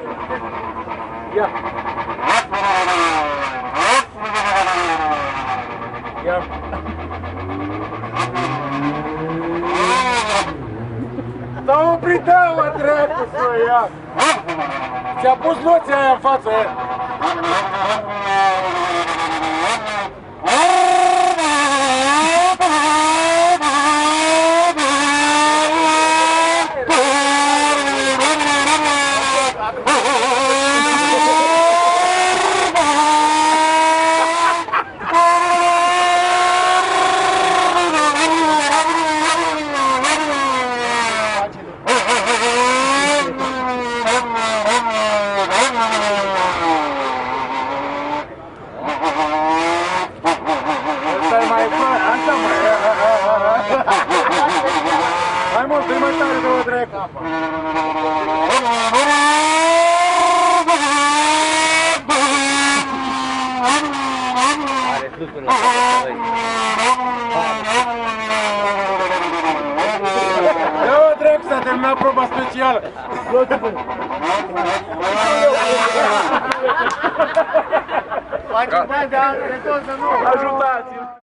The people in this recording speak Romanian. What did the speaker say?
Ia! Ia! S-a oprit aia, dracu, să ia! Ți-a pus loția aia în față, hai mă, fii mai tare de o dreaptă! Are sus până la capăt, ia o dreaptă, s-a terminat proba specială! Faci bani de tot să nu! Ajutați-l!